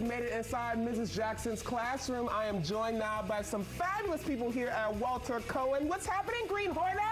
made it inside Mrs. Jackson's classroom. I am joined now by some fabulous people here at Walter Cohen. What's happening, Green Hornets?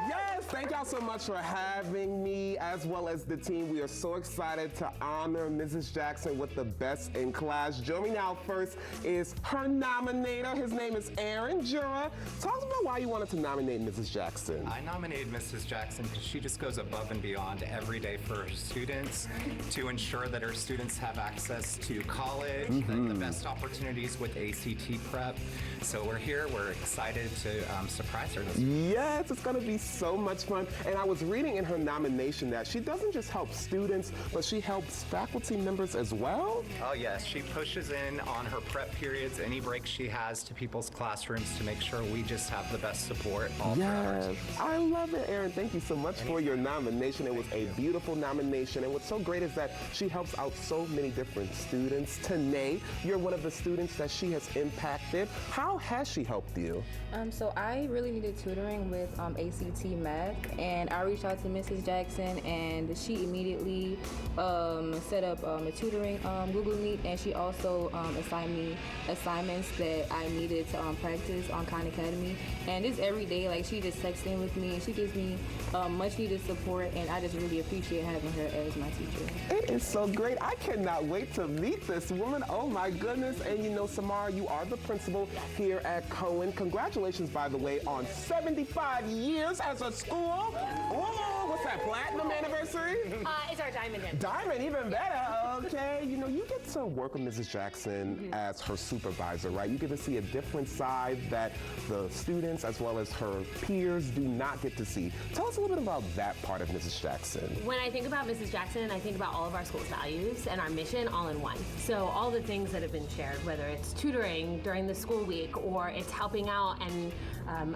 Yes, thank y'all so much for having me, as well as the team. We are so excited to honor Mrs. Jackson with the best in class. Joining me now first is her nominator. His name is Aaron Jura. Tell us about why you wanted to nominate Mrs. Jackson. I nominated Mrs. Jackson because she just goes above and beyond every day for her students to ensure that her students have access to college, the best opportunities with ACT prep. So we're here, we're excited to surprise her this week. Yes, it's gonna be so much fun. And I was reading in her nomination that she doesn't just help students, but she helps faculty members as well. Oh yes, she pushes in on her prep periods, any breaks she has to people's classrooms to make sure we just have the best support all throughout our team. I love it, Aaron. Thank you so much for your nomination. It was a beautiful nomination. And what's so great is that she helps out so many different students. Tanae, you're one of the students that she has impacted. How has she helped you? So I really needed tutoring with ACT math, and I reached out to Mrs. Jackson, and she immediately set up a tutoring Google Meet, and she also assigned me assignments that I needed to practice on Khan Academy. And just every day, like, she just texts in with me, and she gives me much needed support, and I just really appreciate having her as my teacher. It is so great. I cannot wait to meet this woman. Oh my goodness. And you know, Samara, you are the principal here at Cohen. Congratulations, by the way, on 75 years as a school. Oh, what's that, platinum anniversary? It's our diamond anniversary. Diamond, even better. Okay, you know, you get to work with Mrs. Jackson as her supervisor, right? You get to see a different side that the students as well as her peers do not get to see. Tell us a little bit about that part of Mrs. Jackson. When I think about Mrs. Jackson, I think about all of our school's values and our mission all in one. So all the things that have been shared, whether it's tutoring during the school week or it's helping out and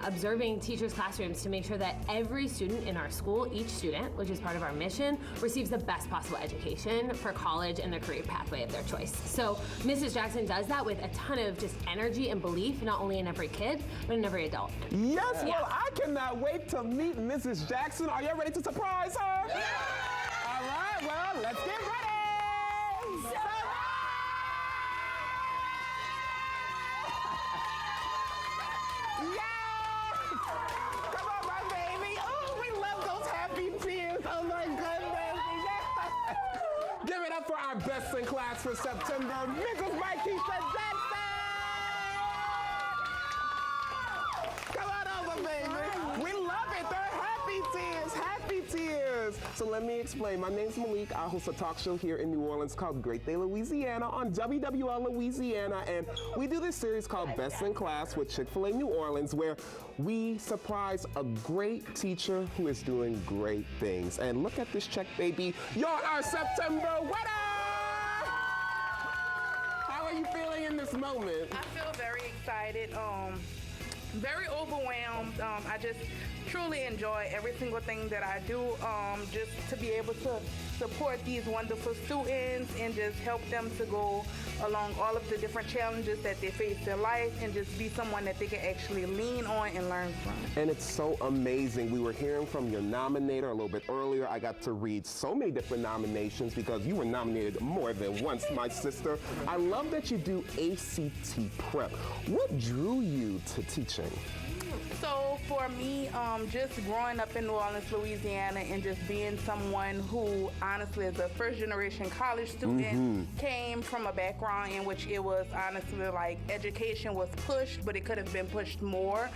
observing teachers' classrooms to make sure that every student in our school, each student, which is part of our mission, receives the best possible education for college and their career pathway of their choice. So Mrs. Jackson does that with a ton of just energy and belief, not only in every kid, but in every adult. Yes, well, I cannot wait to meet Mrs. Jackson. Are you ready to surprise her? Yeah! All right, well, let's get ready. For our best in class for September, Mrs. Mikeisha Jackson! Come on over, baby. We love it. They're happy tears, happy tears. So let me explain. My name's Malik. I host a talk show here in New Orleans called Great Day Louisiana on WWL Louisiana. And we do this series called Best in Class with Chick-fil-A New Orleans, where we surprise a great teacher who is doing great things. And look at this check, baby. You're our September winner! How are you feeling in this moment? I feel very excited, very overwhelmed. I just truly enjoy every single thing that I do, just to be able to support these wonderful students and just help them to go along all of the different challenges that they face in life and just be someone that they can actually lean on and learn from. And it's so amazing. We were hearing from your nominator a little bit earlier. I got to read so many different nominations because you were nominated more than once, my sister. I love that you do ACT prep. What drew you to teaching? So for me, just growing up in New Orleans, Louisiana, and just being someone who honestly is a first generation college student, came from a background in which it was honestly like education was pushed, but it could have been pushed more.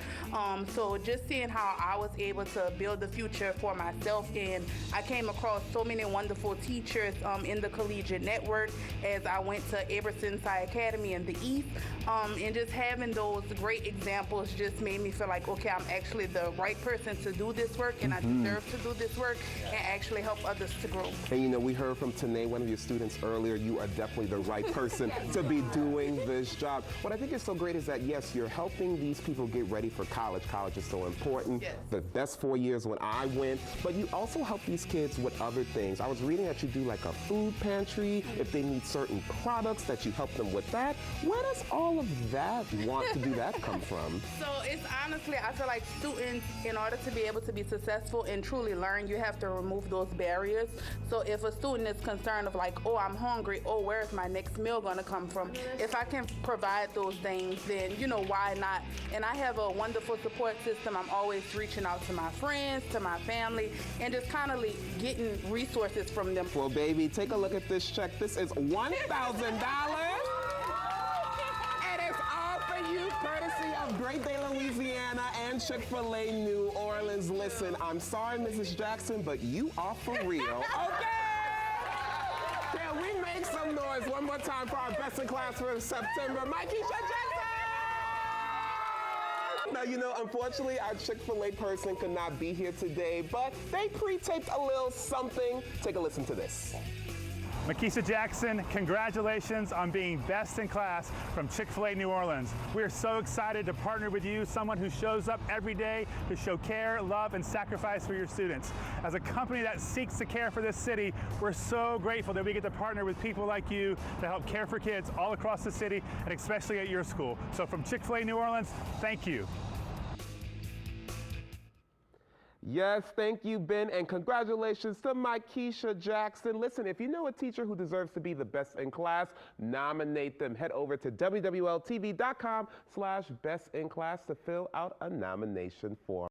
So just seeing how I was able to build the future for myself, and I came across so many wonderful teachers in the collegiate network as I went to Aberson High Academy in the East, and just having those great examples just made me feel like, okay, I'm actually the right person to do this work, and I deserve to do this work and actually help others to grow. And you know, we heard from Tanae, one of your students earlier, you are definitely the right person to be doing this job. What I think is so great is that, yes, you're helping these people get ready for college. College is so important. Yes. The best 4 years when I went, but you also help these kids with other things. I was reading that you do like a food pantry, if they need certain products, that you help them with that. Where does all of that want to do that come from? So it's honestly, I feel like students, in order to be able to be successful and truly learn, you have to remove those barriers. So if a student is concerned of like, oh, I'm hungry, oh, where is my next meal gonna come from? If I can provide those things, then, you know, why not? And I have a wonderful support system. I'm always reaching out to my friends, to my family, and just kind of getting resources from them. Well, baby, take a look at this check. This is $1,000. You, courtesy of Great Day, Louisiana and Chick-fil-A New Orleans. Listen, I'm sorry, Mrs. Jackson, but you are for real. Okay! Can we make some noise one more time for our best in class for September, Mikeisha Jackson? Now, you know, unfortunately, our Chick-fil-A person could not be here today, but they pre-taped a little something. Take a listen to this. Mikeisha Jackson, congratulations on being best in class from Chick-fil-A New Orleans. We are so excited to partner with you, someone who shows up every day to show care, love, and sacrifice for your students. As a company that seeks to care for this city, we're so grateful that we get to partner with people like you to help care for kids all across the city and especially at your school. So from Chick-fil-A New Orleans, thank you. Yes, thank you, Ben, and congratulations to Mikeisha Jackson. Listen, if you know a teacher who deserves to be the best in class, nominate them. Head over to wwltv.com/bestinClass to fill out a nomination form.